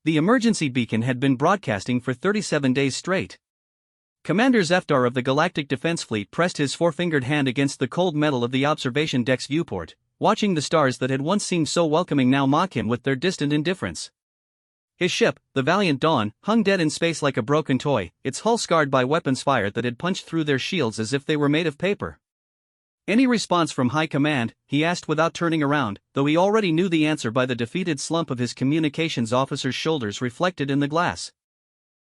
The emergency beacon had been broadcasting for 37 days straight. Commander Zeftar of the Galactic Defense Fleet pressed his four-fingered hand against the cold metal of the observation deck's viewport, watching the stars that had once seemed so welcoming now mock him with their distant indifference. His ship, the Valiant Dawn, hung dead in space like a broken toy, its hull scarred by weapons fire that had punched through their shields as if they were made of paper. "Any response from High Command?" he asked without turning around, though he already knew the answer by the defeated slump of his communications officer's shoulders reflected in the glass.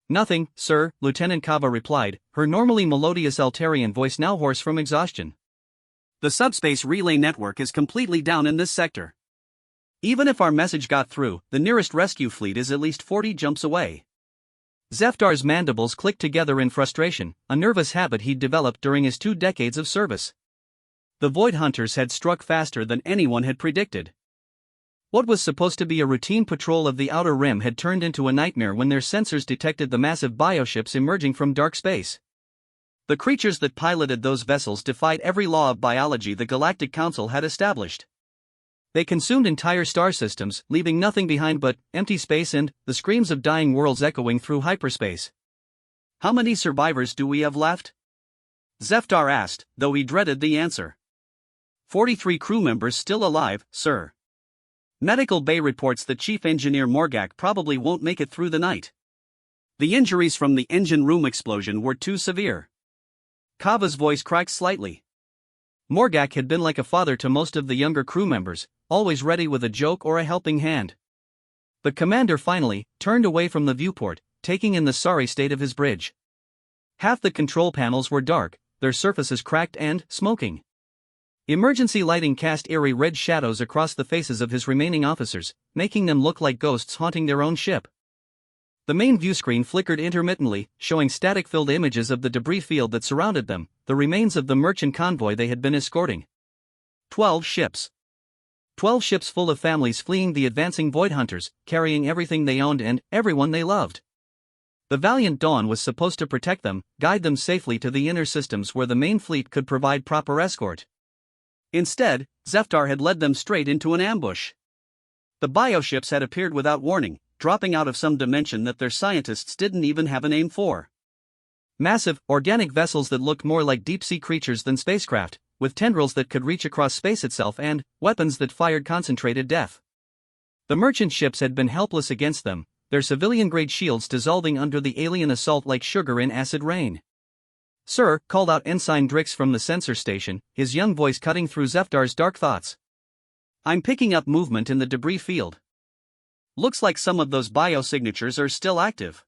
"Nothing, sir," Lieutenant Kava replied, her normally melodious Altarian voice now hoarse from exhaustion. "The subspace relay network is completely down in this sector. Even if our message got through, the nearest rescue fleet is at least 40 jumps away." Zeftar's mandibles clicked together in frustration, a nervous habit he'd developed during his 2 decades of service. The Void Hunters had struck faster than anyone had predicted. What was supposed to be a routine patrol of the Outer Rim had turned into a nightmare when their sensors detected the massive bioships emerging from dark space. The creatures that piloted those vessels defied every law of biology the Galactic Council had established. They consumed entire star systems, leaving nothing behind but empty space and the screams of dying worlds echoing through hyperspace. "How many survivors do we have left?" Zeftar asked, though he dreaded the answer. 43 crew members still alive, sir. Medical Bay reports that Chief Engineer Morgak probably won't make it through the night. The injuries from the engine room explosion were too severe. Kava's voice cracked slightly. Morgak had been like a father to most of the younger crew members, always ready with a joke or a helping hand. The commander finally turned away from the viewport, taking in the sorry state of his bridge. Half the control panels were dark, their surfaces cracked and smoking. Emergency lighting cast eerie red shadows across the faces of his remaining officers, making them look like ghosts haunting their own ship. The main viewscreen flickered intermittently, showing static-filled images of the debris field that surrounded them, the remains of the merchant convoy they had been escorting. 12 ships. 12 ships full of families fleeing the advancing Void Hunters, carrying everything they owned and everyone they loved. The Valiant Dawn was supposed to protect them, guide them safely to the inner systems where the main fleet could provide proper escort. Instead, Zeftar had led them straight into an ambush. The bioships had appeared without warning, dropping out of some dimension that their scientists didn't even have a name for. Massive, organic vessels that looked more like deep-sea creatures than spacecraft, with tendrils that could reach across space itself and weapons that fired concentrated death. The merchant ships had been helpless against them, their civilian-grade shields dissolving under the alien assault like sugar in acid rain. "Sir," called out Ensign Drix from the sensor station, his young voice cutting through Zeftar's dark thoughts. "I'm picking up movement in the debris field. Looks like some of those biosignatures are still active."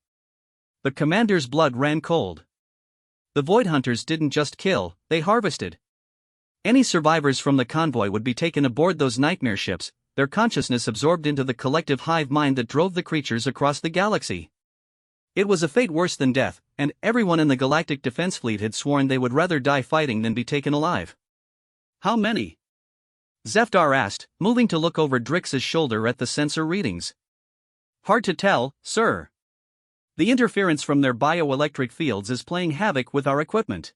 The commander's blood ran cold. The Void Hunters didn't just kill, they harvested. Any survivors from the convoy would be taken aboard those nightmare ships, their consciousness absorbed into the collective hive mind that drove the creatures across the galaxy. It was a fate worse than death, and everyone in the Galactic Defense Fleet had sworn they would rather die fighting than be taken alive. "How many?" Zeftar asked, moving to look over Drix's shoulder at the sensor readings. "Hard to tell, sir. The interference from their bioelectric fields is playing havoc with our equipment.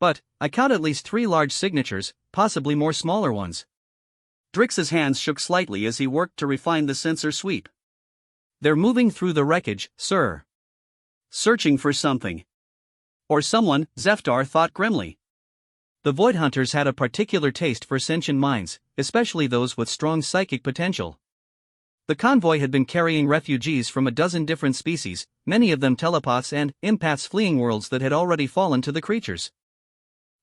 But I count at least 3 large signatures, possibly more smaller ones." Drix's hands shook slightly as he worked to refine the sensor sweep. "They're moving through the wreckage, sir. Searching for something. Or someone," Zeftar thought grimly. The Void Hunters had a particular taste for sentient minds, especially those with strong psychic potential. The convoy had been carrying refugees from a dozen different species, many of them telepaths and empaths fleeing worlds that had already fallen to the creatures.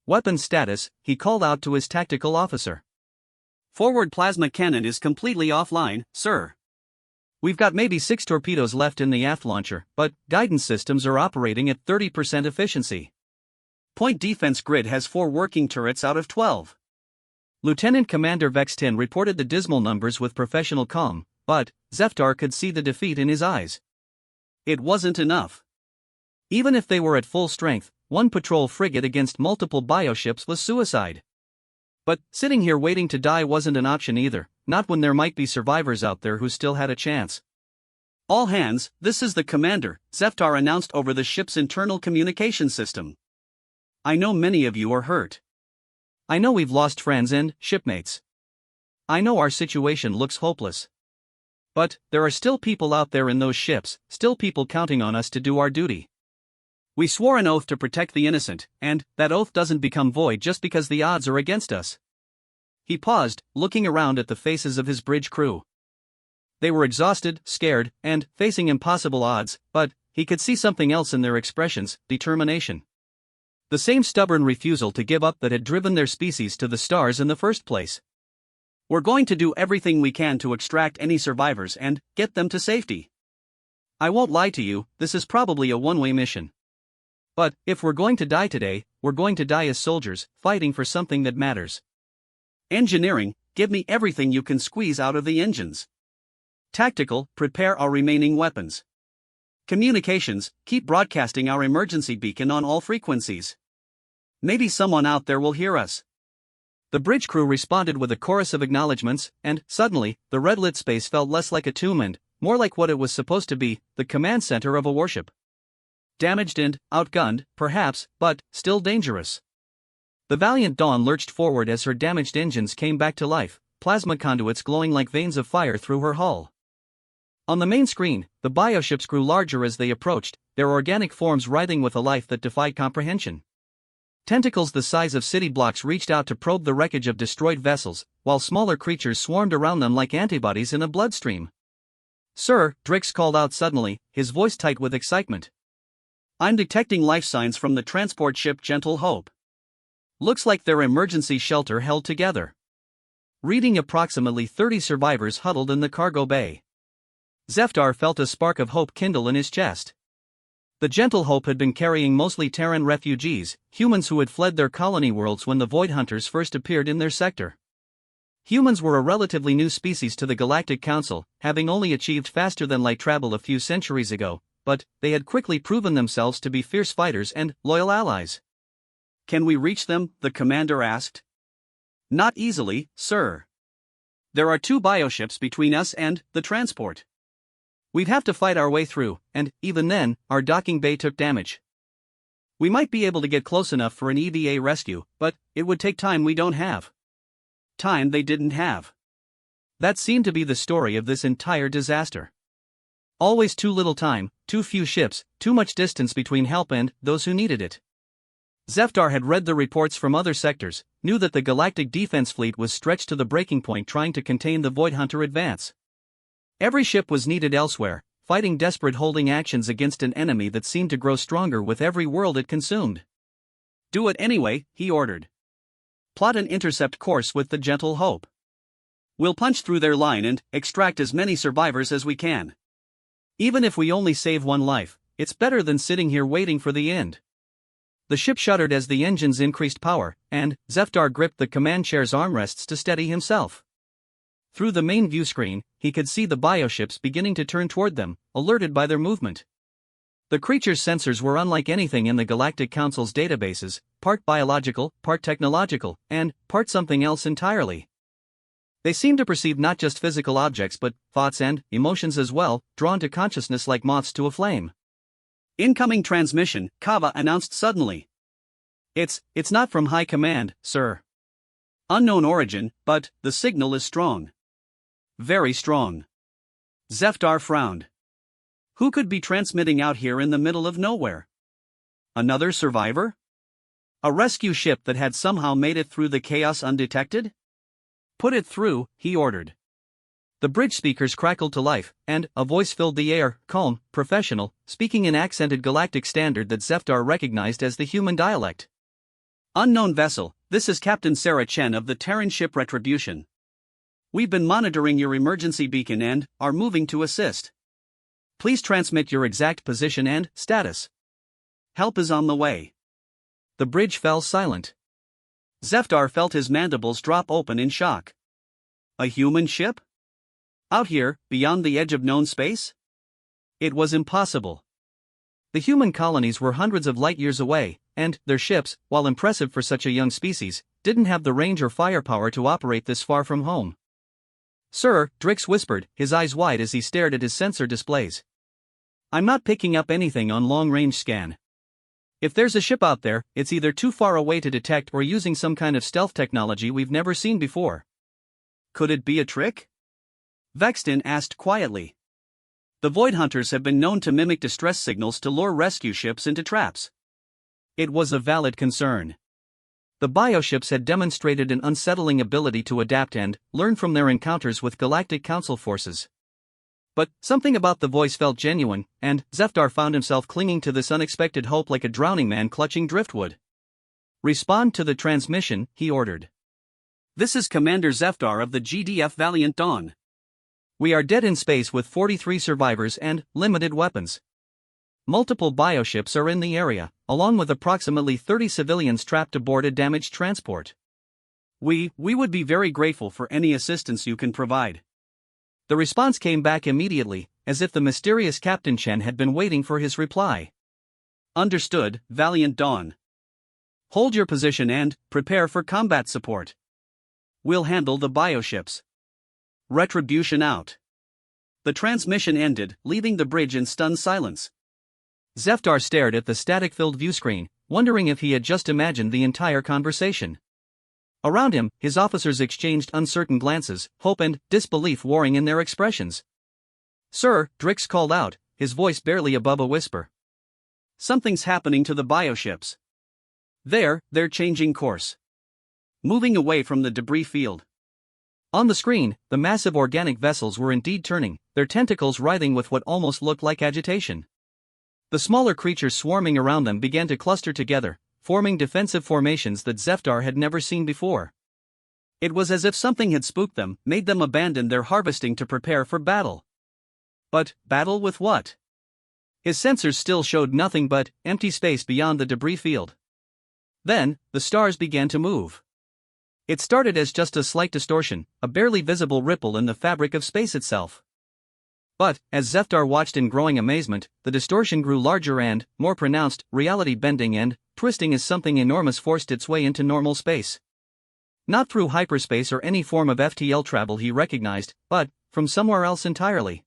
"Weapon status," he called out to his tactical officer. "Forward plasma cannon is completely offline, sir. We've got maybe 6 torpedoes left in the aft launcher, but guidance systems are operating at 30% efficiency. Point defense grid has 4 working turrets out of 12. Lieutenant Commander Vextin reported the dismal numbers with professional calm, but Zeftar could see the defeat in his eyes. It wasn't enough. Even if they were at full strength, one patrol frigate against multiple bioships was suicide. But sitting here waiting to die wasn't an option either, not when there might be survivors out there who still had a chance. "All hands, this is the commander," Zeftar announced over the ship's internal communication system. "I know many of you are hurt. I know we've lost friends and shipmates. I know our situation looks hopeless. But there are still people out there in those ships, still people counting on us to do our duty. We swore an oath to protect the innocent, and that oath doesn't become void just because the odds are against us." He paused, looking around at the faces of his bridge crew. They were exhausted, scared, and facing impossible odds, but he could see something else in their expressions: determination. The same stubborn refusal to give up that had driven their species to the stars in the first place. "We're going to do everything we can to extract any survivors and get them to safety. I won't lie to you, this is probably a one-way mission. But if we're going to die today, we're going to die as soldiers, fighting for something that matters. Engineering, give me everything you can squeeze out of the engines. Tactical, prepare our remaining weapons. Communications, keep broadcasting our emergency beacon on all frequencies. Maybe someone out there will hear us." The bridge crew responded with a chorus of acknowledgements, and suddenly, the red-lit space felt less like a tomb and more like what it was supposed to be: the command center of a warship. Damaged and outgunned, perhaps, but still dangerous. The Valiant Dawn lurched forward as her damaged engines came back to life, plasma conduits glowing like veins of fire through her hull. On the main screen, the bioships grew larger as they approached, their organic forms writhing with a life that defied comprehension. Tentacles the size of city blocks reached out to probe the wreckage of destroyed vessels, while smaller creatures swarmed around them like antibodies in a bloodstream. "Sir," Drix called out suddenly, his voice tight with excitement. "I'm detecting life signs from the transport ship Gentle Hope. Looks like their emergency shelter held together. Reading approximately 30 survivors huddled in the cargo bay." Zeftar felt a spark of hope kindle in his chest. The Gentle Hope had been carrying mostly Terran refugees, humans who had fled their colony worlds when the Void Hunters first appeared in their sector. Humans were a relatively new species to the Galactic Council, having only achieved faster-than-light travel a few centuries ago, but they had quickly proven themselves to be fierce fighters and loyal allies. "Can we reach them?" the commander asked. "Not easily, sir. There are 2 bioships between us and the transport. We'd have to fight our way through, and even then, our docking bay took damage. We might be able to get close enough for an EVA rescue, but it would take time we don't have." Time they didn't have. That seemed to be the story of this entire disaster. Always too little time, too few ships, too much distance between help and those who needed it. Zeftar had read the reports from other sectors, knew that the Galactic Defense Fleet was stretched to the breaking point trying to contain the Void Hunter advance. Every ship was needed elsewhere, fighting desperate holding actions against an enemy that seemed to grow stronger with every world it consumed. "Do it anyway," he ordered. "Plot an intercept course with the Gentle Hope. We'll punch through their line and extract as many survivors as we can. Even if we only save one life, it's better than sitting here waiting for the end." The ship shuddered as the engines increased power, and Zeftar gripped the command chair's armrests to steady himself. Through the main view screen, he could see the bioships beginning to turn toward them, alerted by their movement. The creature's sensors were unlike anything in the Galactic Council's databases, part biological, part technological, and part something else entirely. They seemed to perceive not just physical objects but thoughts and emotions as well, drawn to consciousness like moths to a flame. "Incoming transmission," Kava announced suddenly. It's not from High Command, sir. Unknown origin, but the signal is strong. Very strong." Zeftar frowned. Who could be transmitting out here in the middle of nowhere? Another survivor? A rescue ship that had somehow made it through the chaos undetected? "Put it through," he ordered. The bridge speakers crackled to life, and a voice filled the air, calm, professional, speaking in accented galactic standard that Zeftar recognized as the human dialect. "Unknown vessel, this is Captain Sarah Chen of the Terran ship Retribution. We've been monitoring your emergency beacon and are moving to assist. Please transmit your exact position and status. Help is on the way." The bridge fell silent. Zeftar felt his mandibles drop open in shock. A human ship? Out here, beyond the edge of known space? It was impossible. The human colonies were hundreds of light-years away, and their ships, while impressive for such a young species, didn't have the range or firepower to operate this far from home. "Sir," Drix whispered, his eyes wide as he stared at his sensor displays. "I'm not picking up anything on long-range scan. If there's a ship out there, it's either too far away to detect or using some kind of stealth technology we've never seen before." "Could it be a trick?" Vexton asked quietly. The Void Hunters have been known to mimic distress signals to lure rescue ships into traps. It was a valid concern. The bioships had demonstrated an unsettling ability to adapt and learn from their encounters with Galactic Council forces. But something about the voice felt genuine, and Zephdar found himself clinging to this unexpected hope like a drowning man clutching driftwood. "Respond to the transmission," he ordered. "This is Commander Zephdar of the GDF Valiant Dawn. We are dead in space with 43 survivors and limited weapons. Multiple bioships are in the area, along with approximately 30 civilians trapped aboard a damaged transport. We would be very grateful for any assistance you can provide." The response came back immediately, as if the mysterious Captain Chen had been waiting for his reply. "Understood, Valiant Dawn. Hold your position and prepare for combat support. We'll handle the bioships. Retribution out." The transmission ended, leaving the bridge in stunned silence. Zephdar stared at the static-filled viewscreen, wondering if he had just imagined the entire conversation. Around him, his officers exchanged uncertain glances, hope and disbelief warring in their expressions. "Sir," Drix called out, his voice barely above a whisper. "Something's happening to the bioships. They're changing course. Moving away from the debris field." On the screen, the massive organic vessels were indeed turning, their tentacles writhing with what almost looked like agitation. The smaller creatures swarming around them began to cluster together, forming defensive formations that Zephdar had never seen before. It was as if something had spooked them, made them abandon their harvesting to prepare for battle. But battle with what? His sensors still showed nothing but empty space beyond the debris field. Then, the stars began to move. It started as just a slight distortion, a barely visible ripple in the fabric of space itself. But, as Zephdar watched in growing amazement, the distortion grew larger and more pronounced, reality bending and twisting as something enormous forced its way into normal space. Not through hyperspace or any form of FTL travel he recognized, but from somewhere else entirely.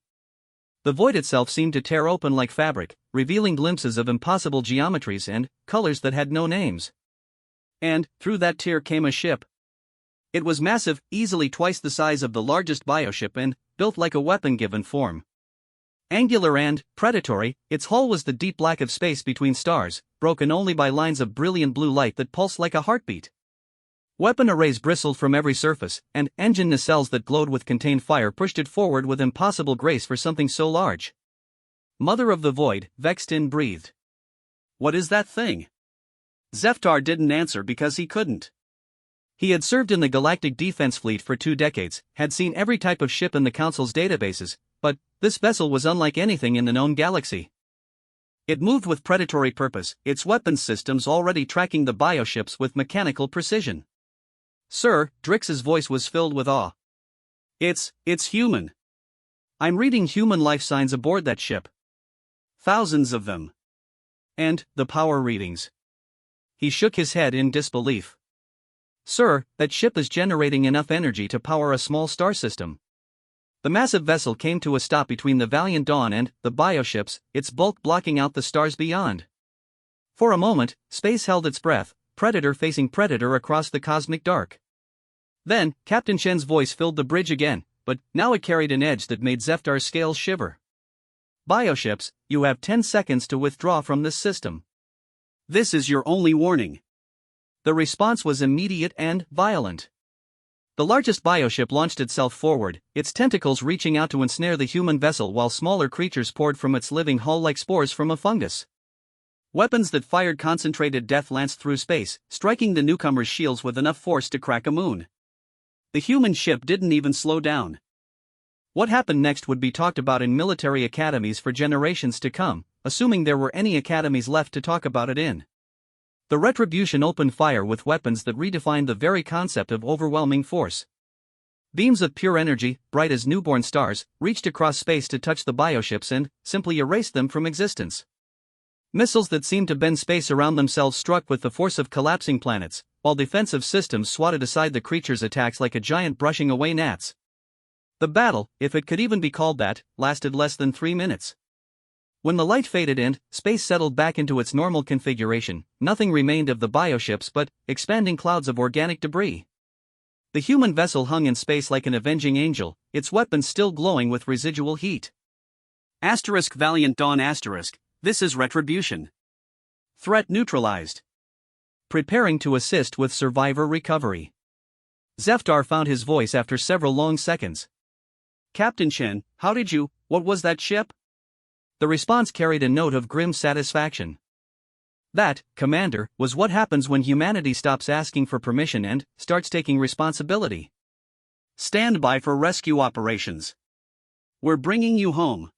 The void itself seemed to tear open like fabric, revealing glimpses of impossible geometries and colors that had no names. And through that tear came a ship. It was massive, easily twice the size of the largest bioship and built like a weapon-given form. Angular and predatory, its hull was the deep black of space between stars, broken only by lines of brilliant blue light that pulsed like a heartbeat. Weapon arrays bristled from every surface, and engine nacelles that glowed with contained fire pushed it forward with impossible grace for something so large. "Mother of the Void," Vexton breathed. "What is that thing?" Zephdar didn't answer because he couldn't. He had served in the Galactic Defense Fleet for 2 decades, had seen every type of ship in the Council's databases, but this vessel was unlike anything in the known galaxy. It moved with predatory purpose, its weapons systems already tracking the bioships with mechanical precision. "Sir," Drix's voice was filled with awe. It's human. I'm reading human life signs aboard that ship. Thousands of them. And the power readings." He shook his head in disbelief. "Sir, that ship is generating enough energy to power a small star system." The massive vessel came to a stop between the Valiant Dawn and the bioships, its bulk blocking out the stars beyond. For a moment, space held its breath, predator facing predator across the cosmic dark. Then, Captain Chen's voice filled the bridge again, but now it carried an edge that made Zephdar's scales shiver. "Bioships, you have 10 seconds to withdraw from this system. This is your only warning." The response was immediate and violent. The largest bioship launched itself forward, its tentacles reaching out to ensnare the human vessel while smaller creatures poured from its living hull like spores from a fungus. Weapons that fired concentrated death lanced through space, striking the newcomer's shields with enough force to crack a moon. The human ship didn't even slow down. What happened next would be talked about in military academies for generations to come, assuming there were any academies left to talk about it in. The Retribution opened fire with weapons that redefined the very concept of overwhelming force. Beams of pure energy, bright as newborn stars, reached across space to touch the bioships and simply erased them from existence. Missiles that seemed to bend space around themselves struck with the force of collapsing planets, while defensive systems swatted aside the creatures' attacks like a giant brushing away gnats. The battle, if it could even be called that, lasted less than 3 minutes. When the light faded and space settled back into its normal configuration, nothing remained of the bioships but expanding clouds of organic debris. The human vessel hung in space like an avenging angel, its weapons still glowing with residual heat. Valiant Dawn this is retribution. Threat neutralized. Preparing to assist with survivor recovery. Zeftar found his voice after several long seconds. Captain Chen, what was that ship? The response carried a note of grim satisfaction. That, Commander, was what happens when humanity stops asking for permission and starts taking responsibility. Stand by for rescue operations. We're bringing you home.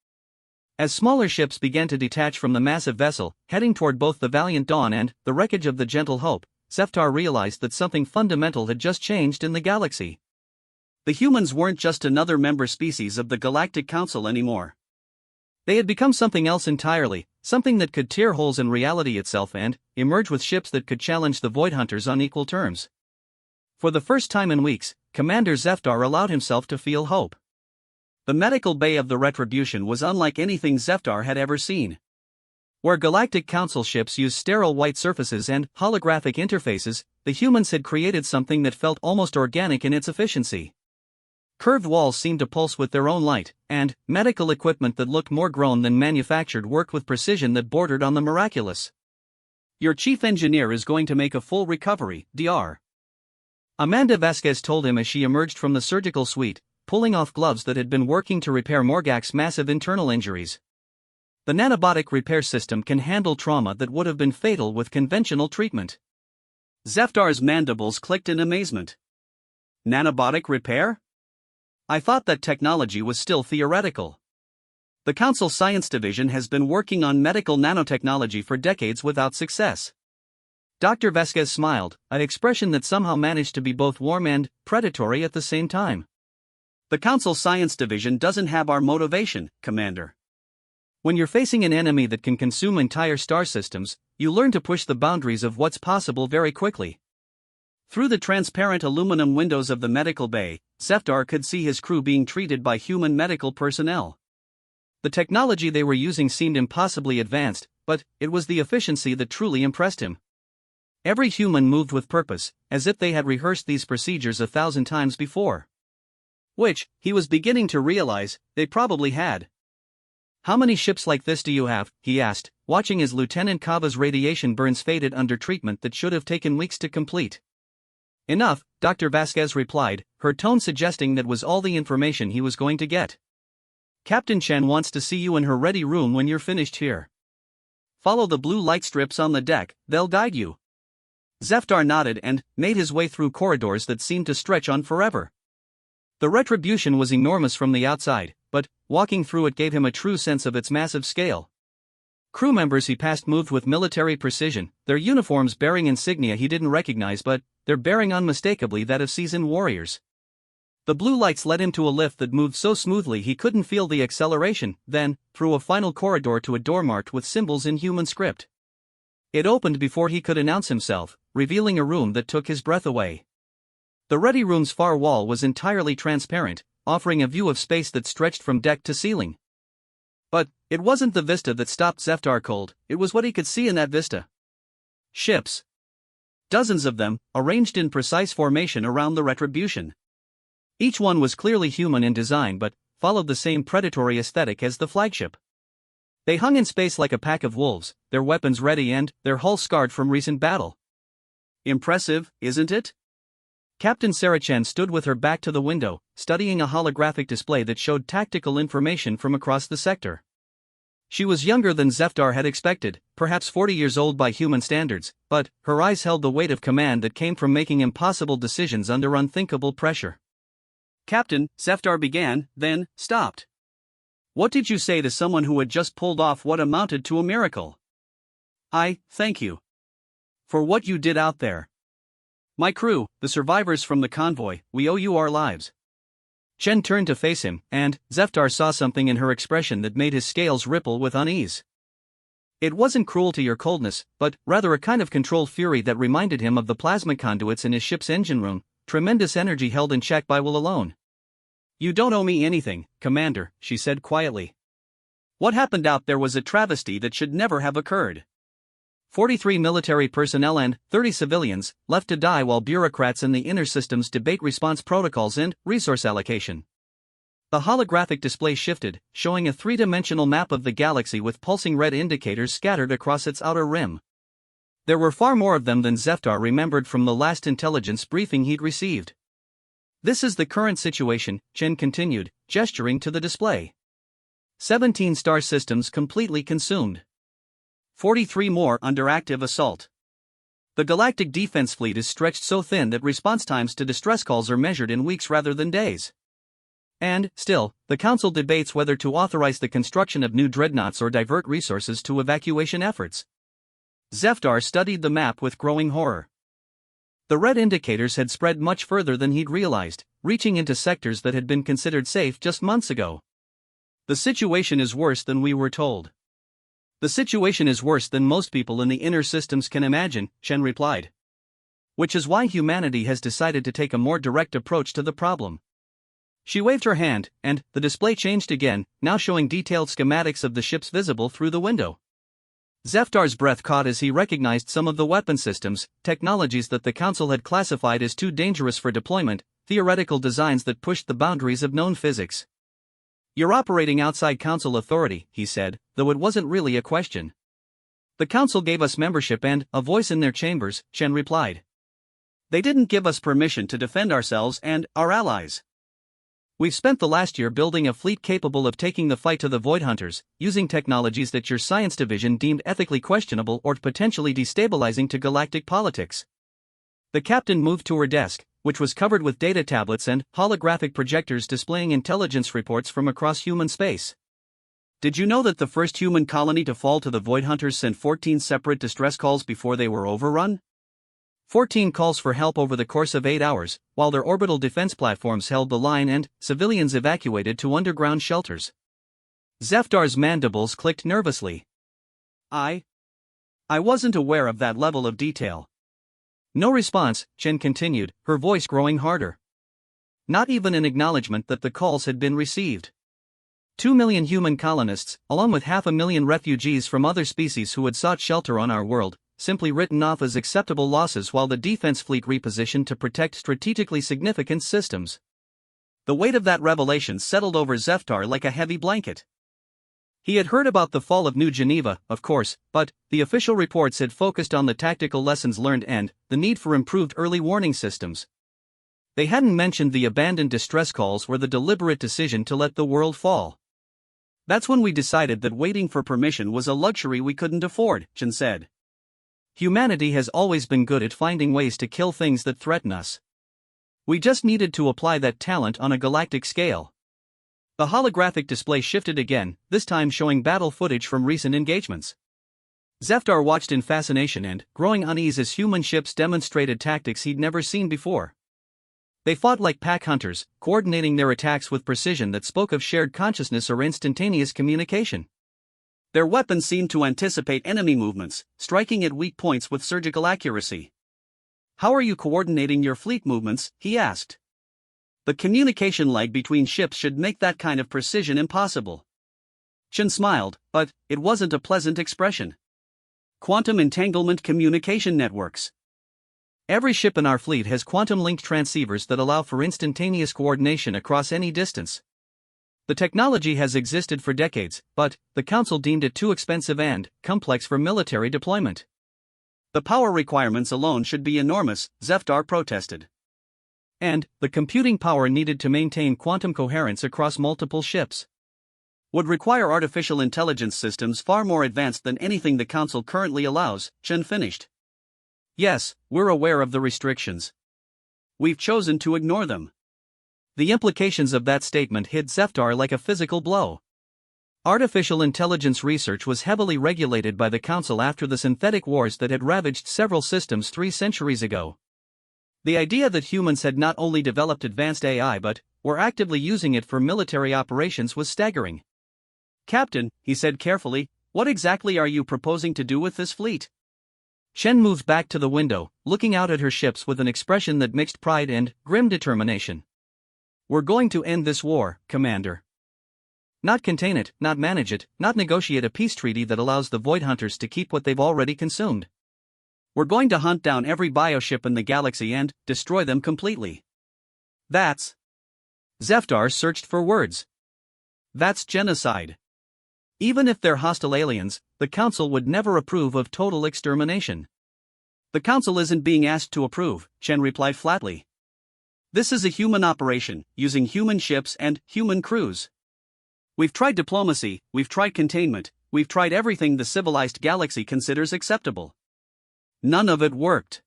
As smaller ships began to detach from the massive vessel, heading toward both the Valiant Dawn and the wreckage of the Gentle Hope, Zeftar realized that something fundamental had just changed in the galaxy. The humans weren't just another member species of the Galactic Council anymore. They had become something else entirely, something that could tear holes in reality itself and emerge with ships that could challenge the Void Hunters on equal terms. For the first time in weeks, Commander Zeftar allowed himself to feel hope. The medical bay of the Retribution was unlike anything Zeftar had ever seen. Where Galactic Council ships used sterile white surfaces and holographic interfaces, the humans had created something that felt almost organic in its efficiency. Curved walls seemed to pulse with their own light, and medical equipment that looked more grown than manufactured worked with precision that bordered on the miraculous. Your chief engineer is going to make a full recovery, Dr. Amanda Vasquez told him as she emerged from the surgical suite, pulling off gloves that had been working to repair Morgak's massive internal injuries. The nanobotic repair system can handle trauma that would have been fatal with conventional treatment. Zeftar's mandibles clicked in amazement. Nanobotic repair? I thought that technology was still theoretical. The Council Science Division has been working on medical nanotechnology for decades without success. Dr. Vasquez smiled, an expression that somehow managed to be both warm and predatory at the same time. The Council Science Division doesn't have our motivation, Commander. When you're facing an enemy that can consume entire star systems, you learn to push the boundaries of what's possible very quickly. Through the transparent aluminum windows of the medical bay, Zeftar could see his crew being treated by human medical personnel. The technology they were using seemed impossibly advanced, but it was the efficiency that truly impressed him. Every human moved with purpose, as if they had rehearsed these procedures 1,000 times before. Which, he was beginning to realize, they probably had. How many ships like this do you have? He asked, watching as Lieutenant Kava's radiation burns faded under treatment that should have taken weeks to complete. Enough, Dr. Vasquez replied, her tone suggesting that was all the information he was going to get. Captain Chen wants to see you in her ready room when you're finished here. Follow the blue light strips on the deck, they'll guide you. Zeftar nodded and made his way through corridors that seemed to stretch on forever. The Retribution was enormous from the outside, but walking through it gave him a true sense of its massive scale. Crew members he passed moved with military precision, their uniforms bearing insignia he didn't recognize but their bearing unmistakably that of seasoned warriors. The blue lights led him to a lift that moved so smoothly he couldn't feel the acceleration, then, through a final corridor to a door marked with symbols in human script. It opened before he could announce himself, revealing a room that took his breath away. The ready room's far wall was entirely transparent, offering a view of space that stretched from deck to ceiling. But it wasn't the vista that stopped Zeftar cold, it was what he could see in that vista. Ships. Dozens of them, arranged in precise formation around the Retribution. Each one was clearly human in design but followed the same predatory aesthetic as the flagship. They hung in space like a pack of wolves, their weapons ready and their hulls scarred from recent battle. Impressive, isn't it? Captain Saracen stood with her back to the window, studying a holographic display that showed tactical information from across the sector. She was younger than Zeftar had expected, perhaps 40 years old by human standards, but her eyes held the weight of command that came from making impossible decisions under unthinkable pressure. Captain, Zeftar began, then stopped. What did you say to someone who had just pulled off what amounted to a miracle? I thank you for what you did out there. My crew, the survivors from the convoy, we owe you our lives. Chen turned to face him, and Zeftar saw something in her expression that made his scales ripple with unease. It wasn't cruelty or coldness, but rather a kind of controlled fury that reminded him of the plasma conduits in his ship's engine room, tremendous energy held in check by will alone. You don't owe me anything, Commander, she said quietly. What happened out there was a travesty that should never have occurred. 43 military personnel and 30 civilians left to die while bureaucrats in the inner systems debate response protocols and resource allocation. The holographic display shifted, showing a three-dimensional map of the galaxy with pulsing red indicators scattered across its outer rim. There were far more of them than Zeftar remembered from the last intelligence briefing he'd received. "This is the current situation," Chen continued, gesturing to the display. 17 star systems completely consumed. 43 more under active assault. The Galactic Defense Fleet is stretched so thin that response times to distress calls are measured in weeks rather than days. And, still, the Council debates whether to authorize the construction of new dreadnoughts or divert resources to evacuation efforts. Zeftar studied the map with growing horror. The red indicators had spread much further than he'd realized, reaching into sectors that had been considered safe just months ago. "The situation is worse than we were told." "The situation is worse than most people in the inner systems can imagine," Chen replied. "Which is why humanity has decided to take a more direct approach to the problem." She waved her hand, and the display changed again, now showing detailed schematics of the ships visible through the window. Zeftar's breath caught as he recognized some of the weapon systems, technologies that the Council had classified as too dangerous for deployment, theoretical designs that pushed the boundaries of known physics. "You're operating outside Council authority," he said, though it wasn't really a question. "The Council gave us membership and a voice in their chambers," Chen replied. "They didn't give us permission to defend ourselves and our allies. We've spent the last year building a fleet capable of taking the fight to the Void Hunters, using technologies that your science division deemed ethically questionable or potentially destabilizing to galactic politics." The captain moved to her desk, which was covered with data tablets and holographic projectors displaying intelligence reports from across human space. "Did you know that the first human colony to fall to the Void Hunters sent 14 separate distress calls before they were overrun? 14 calls for help over the course of 8 hours, while their orbital defense platforms held the line and civilians evacuated to underground shelters." Zeftar's mandibles clicked nervously. I wasn't aware of that level of detail." No response, Chen continued, her voice growing harder. Not even an acknowledgement that the calls had been received. 2 million human colonists, along with 500,000 refugees from other species who had sought shelter on our world, simply written off as acceptable losses while the defense fleet repositioned to protect strategically significant systems. The weight of that revelation settled over Zeftar like a heavy blanket. He had heard about the fall of New Geneva, of course, but the official reports had focused on the tactical lessons learned and the need for improved early warning systems. They hadn't mentioned the abandoned distress calls or the deliberate decision to let the world fall. "That's when we decided that waiting for permission was a luxury we couldn't afford," Chen said. "Humanity has always been good at finding ways to kill things that threaten us. We just needed to apply that talent on a galactic scale." The holographic display shifted again, this time showing battle footage from recent engagements. Zeftar watched in fascination and growing unease as human ships demonstrated tactics he'd never seen before. They fought like pack hunters, coordinating their attacks with precision that spoke of shared consciousness or instantaneous communication. Their weapons seemed to anticipate enemy movements, striking at weak points with surgical accuracy. "How are you coordinating your fleet movements?" he asked. "The communication lag between ships should make that kind of precision impossible." Chen smiled, but it wasn't a pleasant expression. "Quantum entanglement communication networks. Every ship in our fleet has quantum-linked transceivers that allow for instantaneous coordination across any distance. The technology has existed for decades, but the Council deemed it too expensive and complex for military deployment." "The power requirements alone should be enormous," Zeftar protested. "And the computing power needed to maintain quantum coherence across multiple ships would require artificial intelligence systems far more advanced than anything the Council currently allows," Chen finished. "Yes, we're aware of the restrictions. We've chosen to ignore them." The implications of that statement hit Zeftar like a physical blow. Artificial intelligence research was heavily regulated by the Council after the synthetic wars that had ravaged several systems 3 centuries ago. The idea that humans had not only developed advanced AI but were actively using it for military operations was staggering. "Captain," he said carefully, "what exactly are you proposing to do with this fleet?" Chen moved back to the window, looking out at her ships with an expression that mixed pride and grim determination. "We're going to end this war, Commander. Not contain it, not manage it, not negotiate a peace treaty that allows the Void Hunters to keep what they've already consumed. We're going to hunt down every bioship in the galaxy and destroy them completely. That's... Zeftar searched for words. That's genocide. Even if they're hostile aliens, the Council would never approve of total extermination. The Council isn't being asked to approve, Chen replied flatly. This is a human operation, using human ships and human crews. We've tried diplomacy, we've tried containment, we've tried everything the civilized galaxy considers acceptable. None of it worked.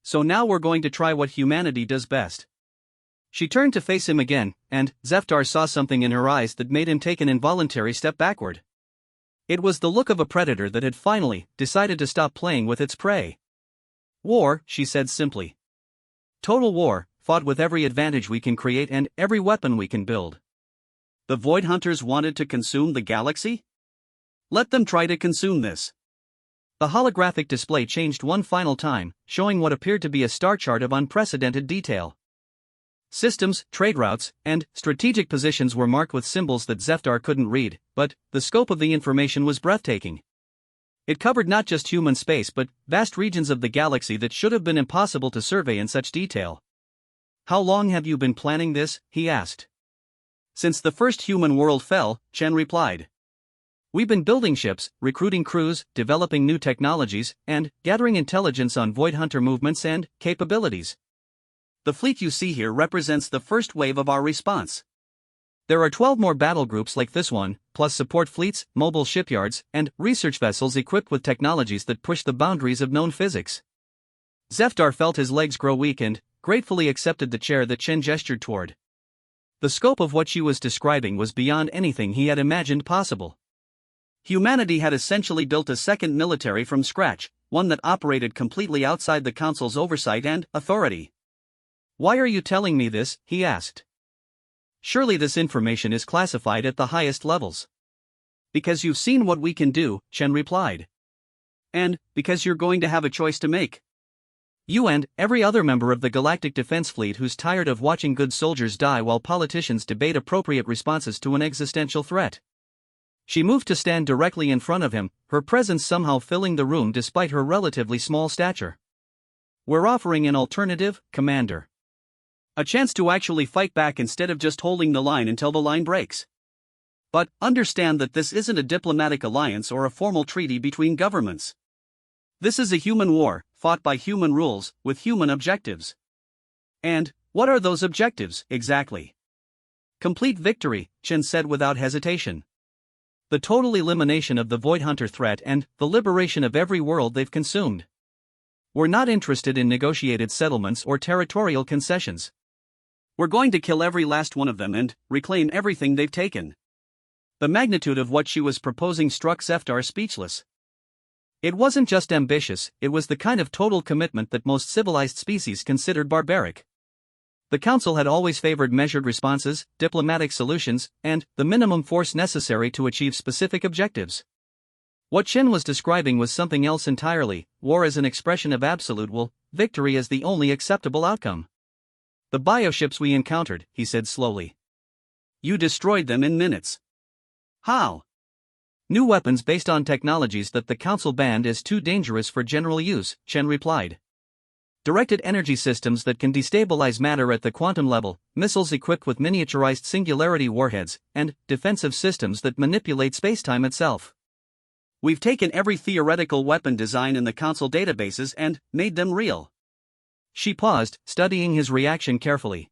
So now we're going to try what humanity does best. She turned to face him again, and Zeftar saw something in her eyes that made him take an involuntary step backward. It was the look of a predator that had finally decided to stop playing with its prey. War, she said simply. Total war, fought with every advantage we can create and every weapon we can build. The Void Hunters wanted to consume the galaxy? Let them try to consume this. The holographic display changed one final time, showing what appeared to be a star chart of unprecedented detail. Systems, trade routes, and strategic positions were marked with symbols that Zeftar couldn't read, but the scope of the information was breathtaking. It covered not just human space but vast regions of the galaxy that should have been impossible to survey in such detail. How long have you been planning this? He asked. Since the first human world fell, Chen replied. We've been building ships, recruiting crews, developing new technologies, and gathering intelligence on Void Hunter movements and capabilities. The fleet you see here represents the first wave of our response. There are 12 more battle groups like this one, plus support fleets, mobile shipyards, and research vessels equipped with technologies that push the boundaries of known physics. Zeftar felt his legs grow weak and gratefully accepted the chair that Chen gestured toward. The scope of what she was describing was beyond anything he had imagined possible. Humanity had essentially built a second military from scratch, one that operated completely outside the Council's oversight and authority. Why are you telling me this? He asked. Surely this information is classified at the highest levels. Because you've seen what we can do, Chen replied. And because you're going to have a choice to make. You and every other member of the Galactic Defense Fleet who's tired of watching good soldiers die while politicians debate appropriate responses to an existential threat. She moved to stand directly in front of him, her presence somehow filling the room despite her relatively small stature. We're offering an alternative, Commander. A chance to actually fight back instead of just holding the line until the line breaks. But understand that this isn't a diplomatic alliance or a formal treaty between governments. This is a human war, fought by human rules, with human objectives. And what are those objectives, exactly? Complete victory, Chen said without hesitation. The total elimination of the Void Hunter threat and the liberation of every world they've consumed. We're not interested in negotiated settlements or territorial concessions. We're going to kill every last one of them and reclaim everything they've taken. The magnitude of what she was proposing struck Zeftar speechless. It wasn't just ambitious, it was the kind of total commitment that most civilized species considered barbaric. The Council had always favored measured responses, diplomatic solutions, and the minimum force necessary to achieve specific objectives. What Chen was describing was something else entirely, war as an expression of absolute will, victory as the only acceptable outcome. The bioships we encountered, he said slowly. You destroyed them in minutes. How? New weapons based on technologies that the Council banned as too dangerous for general use, Chen replied. Directed energy systems that can destabilize matter at the quantum level, missiles equipped with miniaturized singularity warheads, and defensive systems that manipulate spacetime itself. We've taken every theoretical weapon design in the Council databases and made them real. She paused, studying his reaction carefully.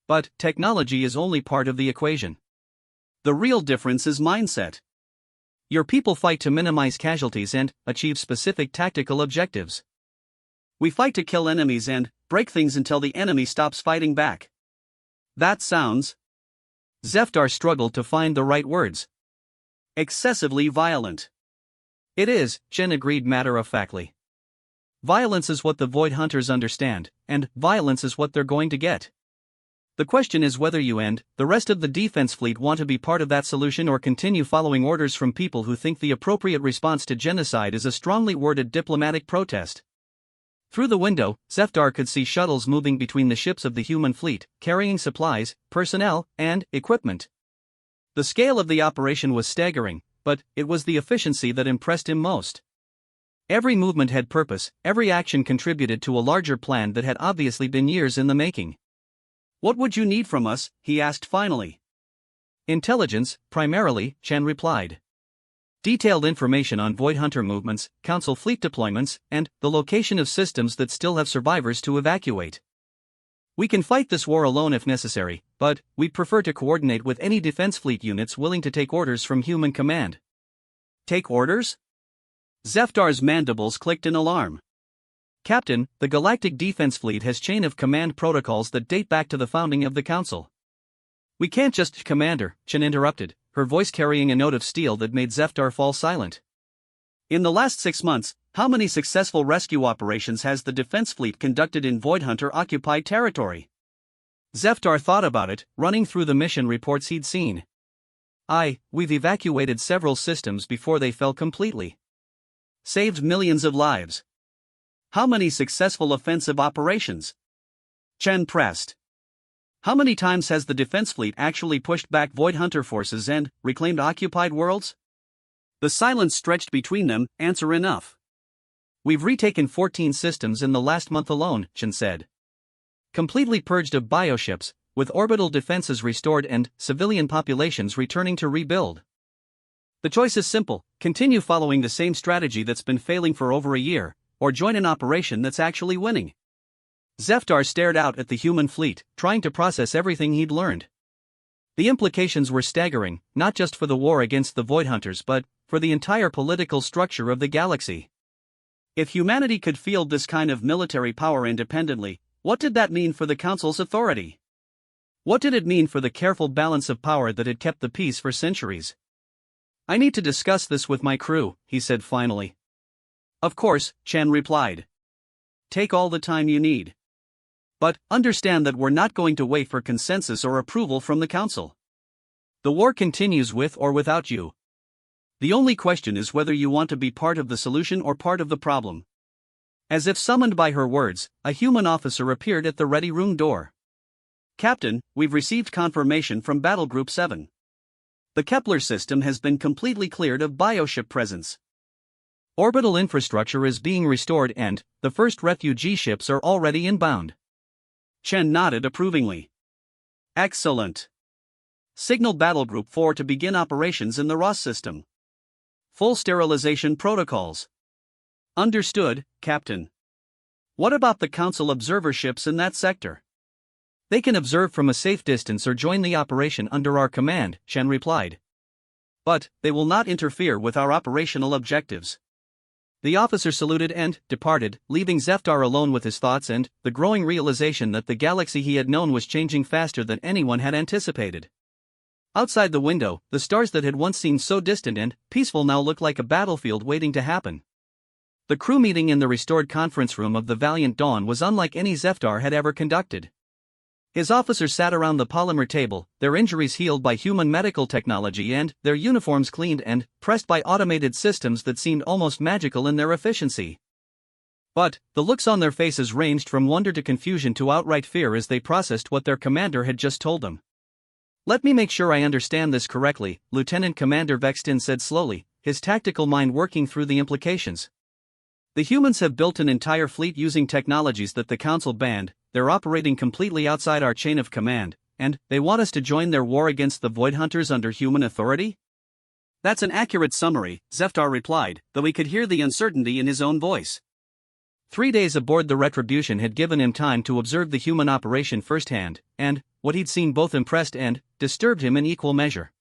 But technology is only part of the equation. The real difference is mindset. Your people fight to minimize casualties and achieve specific tactical objectives. We fight to kill enemies and break things until the enemy stops fighting back. That sounds... Zeftar struggled to find the right words. Excessively violent. It is, Chen agreed matter-of-factly. Violence is what the Void Hunters understand, and violence is what they're going to get. The question is whether you and the rest of the defense fleet want to be part of that solution or continue following orders from people who think the appropriate response to genocide is a strongly worded diplomatic protest. Through the window, Zeftar could see shuttles moving between the ships of the human fleet, carrying supplies, personnel, and equipment. The scale of the operation was staggering, but it was the efficiency that impressed him most. Every movement had purpose, every action contributed to a larger plan that had obviously been years in the making. "What would you need from us?" he asked finally. "Intelligence, primarily," Chen replied. "Detailed information on Void Hunter movements, Council fleet deployments, and the location of systems that still have survivors to evacuate. We can fight this war alone if necessary, but we'd prefer to coordinate with any defense fleet units willing to take orders from human command." "Take orders?" Zeftar's mandibles clicked in alarm. "Captain, the Galactic Defense Fleet has chain of command protocols that date back to the founding of the Council." "We can't just..." "Commander," Chen interrupted, her voice carrying a note of steel that made Zeftar fall silent. "In the last 6 months, how many successful rescue operations has the Defense Fleet conducted in Void Hunter-occupied territory?" Zeftar thought about it, running through the mission reports he'd seen. We've evacuated several systems before they fell completely. Saved millions of lives." "How many successful offensive operations?" Chen pressed. "How many times has the Defense Fleet actually pushed back Void Hunter forces and reclaimed occupied worlds?" The silence stretched between them. "Answer enough." "We've retaken 14 systems in the last month alone," Chen said. "Completely purged of bioships, with orbital defenses restored and civilian populations returning to rebuild. The choice is simple: continue following the same strategy that's been failing for over a year, or join an operation that's actually winning." Zeftar stared out at the human fleet, trying to process everything he'd learned. The implications were staggering, not just for the war against the Void Hunters but for the entire political structure of the galaxy. If humanity could field this kind of military power independently, what did that mean for the Council's authority? What did it mean for the careful balance of power that had kept the peace for centuries? "I need to discuss this with my crew," he said finally. "Of course," Chen replied. "Take all the time you need. But understand that we're not going to wait for consensus or approval from the Council. The war continues with or without you. The only question is whether you want to be part of the solution or part of the problem." As if summoned by her words, a human officer appeared at the ready room door. "Captain, we've received confirmation from Battle Group 7. The Kepler system has been completely cleared of bioship presence. Orbital infrastructure is being restored and the first refugee ships are already inbound." Chen nodded approvingly. "Excellent. Signal Battle Group 4 to begin operations in the Ross system. Full sterilization protocols." "Understood, Captain. What about the Council observer ships in that sector?" "They can observe from a safe distance or join the operation under our command," Chen replied. "But they will not interfere with our operational objectives." The officer saluted and departed, leaving Zeftar alone with his thoughts and the growing realization that the galaxy he had known was changing faster than anyone had anticipated. Outside the window, the stars that had once seemed so distant and peaceful now looked like a battlefield waiting to happen. The crew meeting in the restored conference room of the Valiant Dawn was unlike any Zeftar had ever conducted. His officers sat around the polymer table, their injuries healed by human medical technology and their uniforms cleaned and pressed by automated systems that seemed almost magical in their efficiency. But the looks on their faces ranged from wonder to confusion to outright fear as they processed what their commander had just told them. "Let me make sure I understand this correctly," Lieutenant Commander Vexton said slowly, his tactical mind working through the implications. "The humans have built an entire fleet using technologies that the Council banned. They're operating completely outside our chain of command, and they want us to join their war against the Void Hunters under human authority?" "That's an accurate summary," Zeftar replied, though he could hear the uncertainty in his own voice. 3 days aboard the Retribution had given him time to observe the human operation firsthand, and what he'd seen both impressed and disturbed him in equal measure.